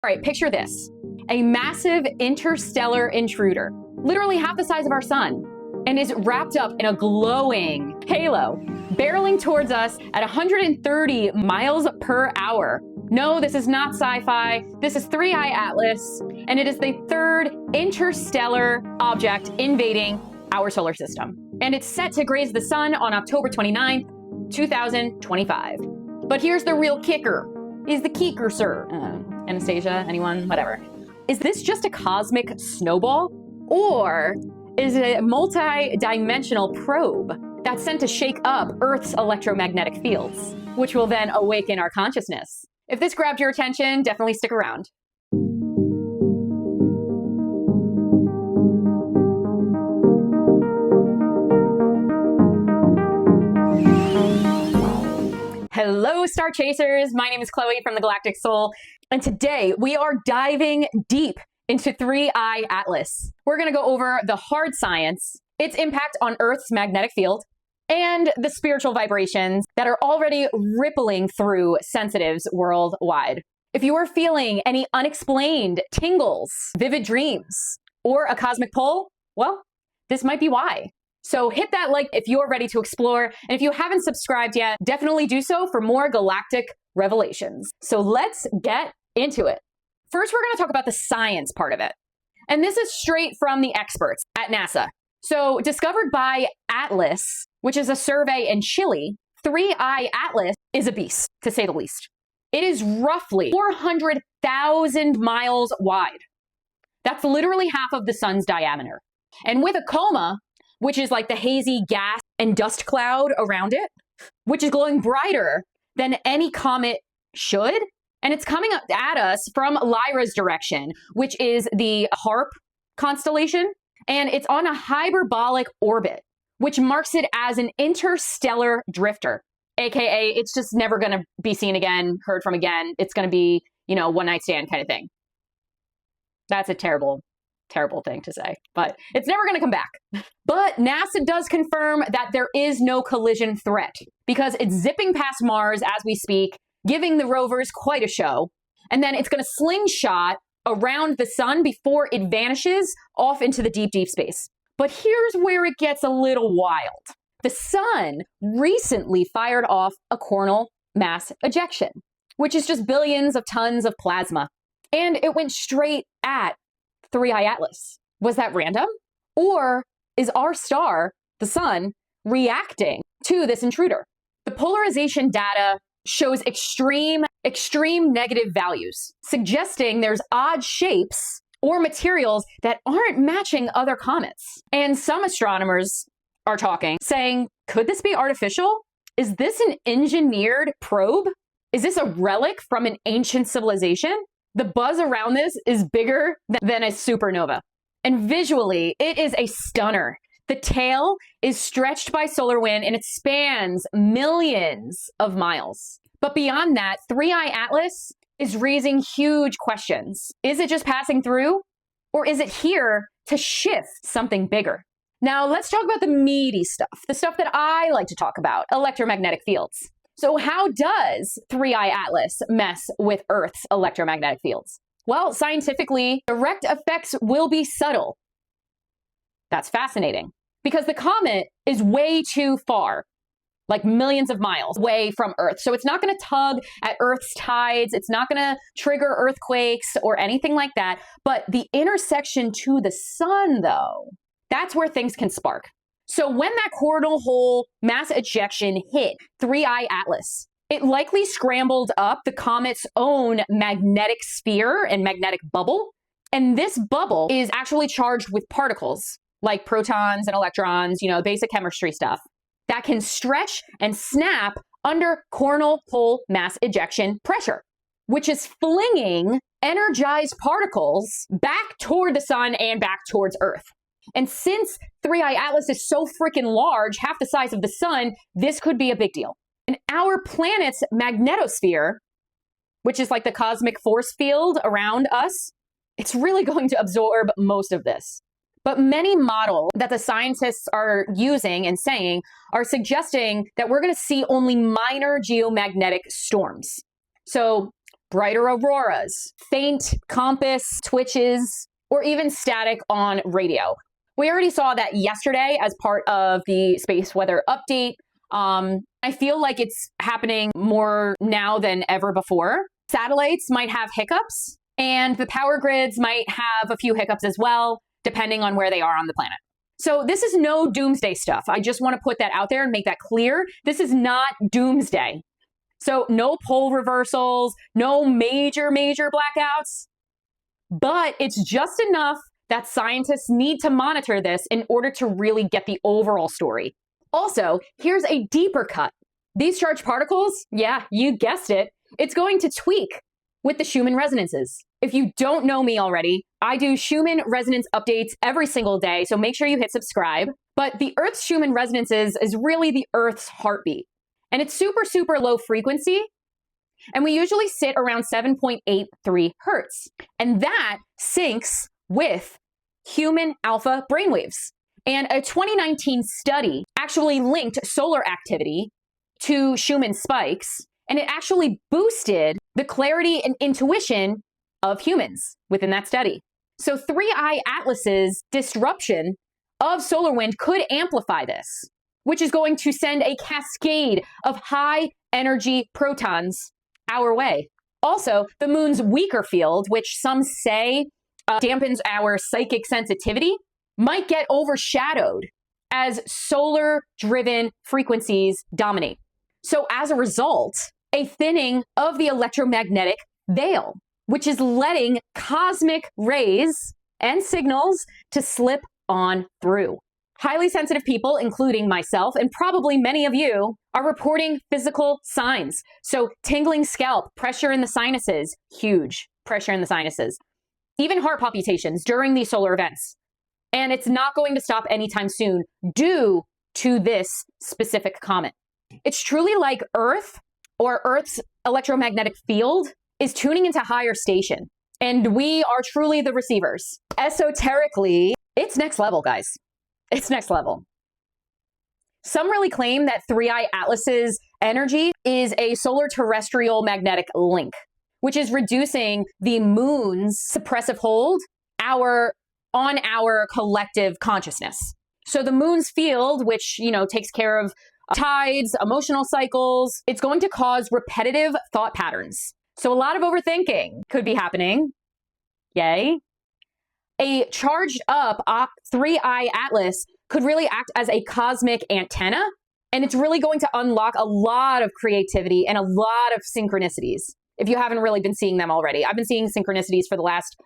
All right, picture this. A massive interstellar intruder, literally half the size of our sun, and is wrapped up in a glowing halo, barreling towards us at 130 miles per hour. No, this is not sci-fi. This is 3I Atlas, and it is the third interstellar object invading our solar system. And it's set to graze the sun on October 29th, 2025. But here's the real kicker. Is the kicker, sir? Anastasia, anyone, whatever. Is this just a cosmic snowball? Or is it a multi-dimensional probe that's sent to shake up Earth's electromagnetic fields, which will then awaken our consciousness? If this grabbed your attention, definitely stick around. Hello, Star Chasers. My name is Chloe from the Galactic Soul, and today we are diving deep into 3I Atlas. We're going to go over the hard science, its impact on Earth's magnetic field, and the spiritual vibrations that are already rippling through sensitives worldwide. If you are feeling any unexplained tingles, vivid dreams, or a cosmic pull, well, this might be why. So hit that like if you're ready to explore, and if you haven't subscribed yet, definitely do so for more galactic revelations. So let's get into it. First, we're going to talk about the science part of it. And this is straight from the experts at NASA. So discovered by Atlas, which is a survey in Chile, 3I Atlas is a beast, to say the least. It is roughly 400,000 miles wide. That's literally half of the sun's diameter. And with a coma, which is like the hazy gas and dust cloud around it, which is glowing brighter than any comet should. And it's coming up at us from Lyra's direction, which is the HARP constellation. And it's on a hyperbolic orbit, which marks it as an interstellar drifter, AKA it's just never going to be seen again, heard from again. It's going to be, one night stand kind of thing. That's a terrible thing to say, but it's never going to come back. But NASA does confirm that there is no collision threat because it's zipping past Mars as we speak, giving the rovers quite a show. And then it's going to slingshot around the sun before it vanishes off into the deep, deep space. But here's where it gets a little wild. The sun recently fired off a coronal mass ejection, which is just billions of tons of plasma. And it went straight at 3I Atlas. Was that random? Or is our star, the sun, reacting to this intruder? The polarization data shows extreme negative values, suggesting there's odd shapes or materials that aren't matching other comets. And some astronomers are talking, saying, could this be artificial? Is this an engineered probe? Is this a relic from an ancient civilization? The buzz around this is bigger than a supernova. And visually, it is a stunner. The tail is stretched by solar wind and it spans millions of miles. But beyond that, 3I Atlas is raising huge questions. Is it just passing through? Or is it here to shift something bigger? Now, let's talk about the meaty stuff, the stuff that I like to talk about, electromagnetic fields. So how does 3I Atlas mess with Earth's electromagnetic fields? Well, scientifically, direct effects will be subtle. That's fascinating because the comet is way too far, like millions of miles away from Earth. So it's not going to tug at Earth's tides. It's not going to trigger earthquakes or anything like that. But the intersection to the sun, though, that's where things can spark. So when that coronal hole mass ejection hit 3I Atlas, it likely scrambled up the comet's own magnetic sphere and magnetic bubble. And this bubble is actually charged with particles like protons and electrons, basic chemistry stuff that can stretch and snap under coronal hole mass ejection pressure, which is flinging energized particles back toward the sun and back towards Earth. And since 3I Atlas is so freaking large, half the size of the sun, this could be a big deal. And our planet's magnetosphere, which is like the cosmic force field around us, it's really going to absorb most of this. But many models that the scientists are using and saying are suggesting that we're going to see only minor geomagnetic storms. So brighter auroras, faint compass twitches, or even static on radio. We already saw that yesterday as part of the space weather update. I feel like it's happening more now than ever before. Satellites might have hiccups, and the power grids might have a few hiccups as well, depending on where they are on the planet. So this is no doomsday stuff. I just want to put that out there and make that clear. This is not doomsday. So no pole reversals, no major blackouts, but it's just enough that scientists need to monitor this in order to really get the overall story. Also, here's a deeper cut. These charged particles, yeah, you guessed it, it's going to tweak with the Schumann resonances. If you don't know me already, I do Schumann resonance updates every single day, so make sure you hit subscribe. But the Earth's Schumann resonances is really the Earth's heartbeat. And it's super low frequency. And we usually sit around 7.83 hertz. And that syncs with human alpha brainwaves. And a 2019 study actually linked solar activity to Schumann spikes, and it actually boosted the clarity and intuition of humans within that study. So 3I Atlas's disruption of solar wind could amplify this, which is going to send a cascade of high energy protons our way. Also, the moon's weaker field, which some say dampens our psychic sensitivity, might get overshadowed as solar-driven frequencies dominate. So as a result, a thinning of the electromagnetic veil, which is letting cosmic rays and signals to slip on through. Highly sensitive people, including myself, and probably many of you, are reporting physical signs. So tingling scalp, pressure in the sinuses, huge pressure in the sinuses, even heart palpitations during these solar events. And it's not going to stop anytime soon due to this specific comet. It's truly like Earth, or Earth's electromagnetic field, is tuning into higher station. And we are truly the receivers. Esoterically, it's next level, guys. It's next level. Some really claim that 3I Atlas's energy is a solar terrestrial magnetic link, which is reducing the moon's suppressive hold on our collective consciousness. So the moon's field, which, takes care of tides, emotional cycles, it's going to cause repetitive thought patterns. So a lot of overthinking could be happening. Yay. A charged up 3I Atlas could really act as a cosmic antenna, and it's really going to unlock a lot of creativity and a lot of synchronicities. If you haven't really been seeing them already, I've been seeing synchronicities for the last,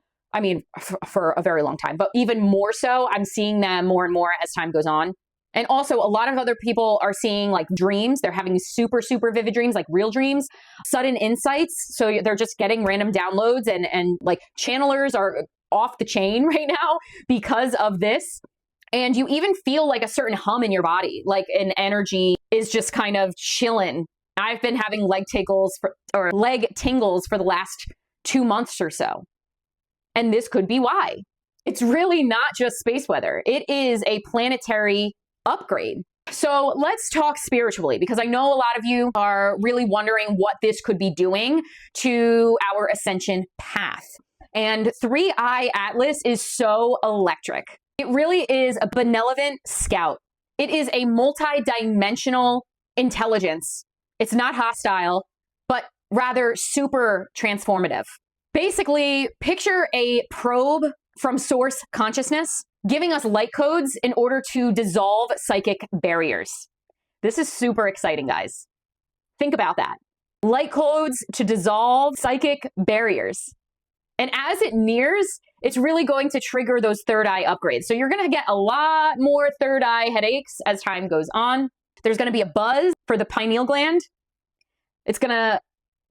for a very long time, but even more so, I'm seeing them more and more as time goes on. And also a lot of other people are seeing like dreams. They're having super vivid dreams, like real dreams, sudden insights. So they're just getting random downloads and like channelers are off the chain right now because of this. And you even feel like a certain hum in your body, like an energy is just kind of chilling. I've been having leg tingles for the last 2 months or so. And this could be why. It's really not just space weather. It is a planetary upgrade. So let's talk spiritually, because I know a lot of you are really wondering what this could be doing to our ascension path. And 3I Atlas is so electric. It really is a benevolent scout. It is a multi-dimensional intelligence. It's not hostile, but rather super transformative. Basically, picture a probe from source consciousness giving us light codes in order to dissolve psychic barriers. This is super exciting, guys. Think about that. Light codes to dissolve psychic barriers. And as it nears, it's really going to trigger those third eye upgrades. So you're going to get a lot more third eye headaches as time goes on. There's going to be a buzz for the pineal gland. It's going to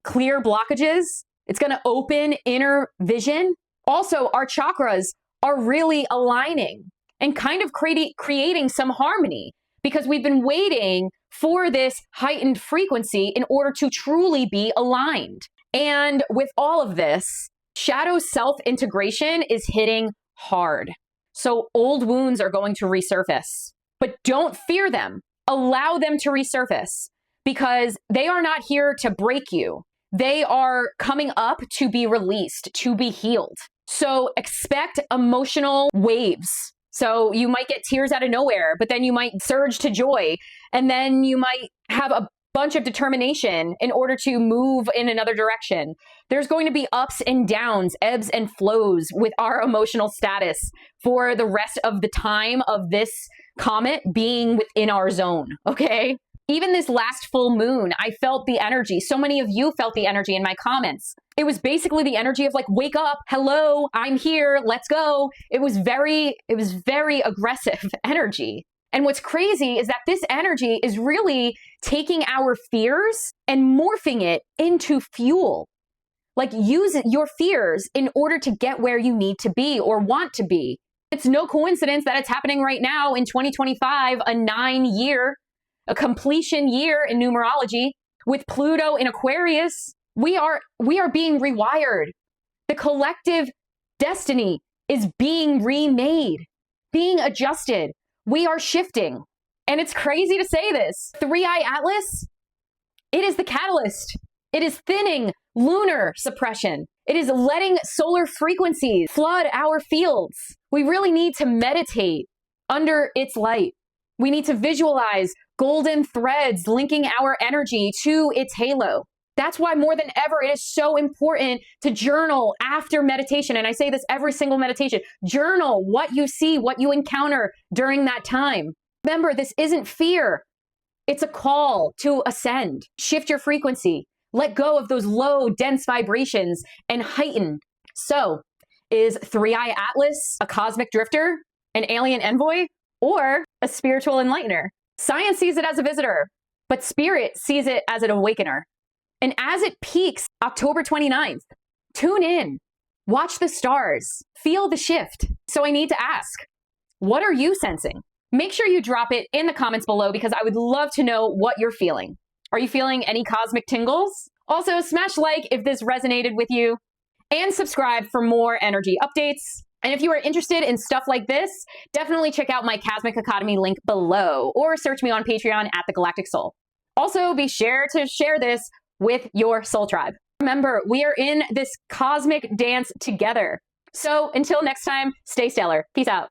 clear blockages. It's going to open inner vision. Also, our chakras are really aligning and kind of creating some harmony, because we've been waiting for this heightened frequency in order to truly be aligned. And with all of this, shadow self-integration is hitting hard. So old wounds are going to resurface, but don't fear them. Allow them to resurface, because they are not here to break you. They are coming up to be released, to be healed. So expect emotional waves. So you might get tears out of nowhere, but then you might surge to joy. And then you might have a bunch of determination in order to move in another direction. There's going to be ups and downs, ebbs and flows with our emotional status for the rest of the time of this comet being within our zone, okay? Even this last full moon, I felt the energy. So many of you felt the energy in my comments. It was basically the energy of like, wake up, hello, I'm here, let's go. It was very aggressive energy. And what's crazy is that this energy is really taking our fears and morphing it into fuel. Like, use your fears in order to get where you need to be or want to be. It's no coincidence that it's happening right now in 2025, a 9-year, a completion year in numerology, with Pluto in Aquarius. We are being rewired. The collective destiny is being remade, being adjusted. We are shifting. And it's crazy to say this. 3i Atlas, it is the catalyst. It is thinning lunar suppression. It is letting solar frequencies flood our fields. We really need to meditate under its light. We need to visualize golden threads linking our energy to its halo. That's why more than ever, it is so important to journal after meditation. And I say this every single meditation. Journal what you see, what you encounter during that time. Remember, this isn't fear. It's a call to ascend. Shift your frequency. Let go of those low, dense vibrations and heighten. So, is 3i Atlas a cosmic drifter, an alien envoy, or a spiritual enlightener? Science sees it as a visitor, but spirit sees it as an awakener. And as it peaks October 29th, tune in, watch the stars, feel the shift. So I need to ask, what are you sensing? Make sure you drop it in the comments below because I would love to know what you're feeling. Are you feeling any cosmic tingles? Also, smash like if this resonated with you, and subscribe for more energy updates. And if you are interested in stuff like this, definitely check out my Cosmic Academy link below, or search me on Patreon at The Galactic Soul. Also, be sure to share this with your soul tribe. Remember, we are in this cosmic dance together. So until next time, stay stellar. Peace out.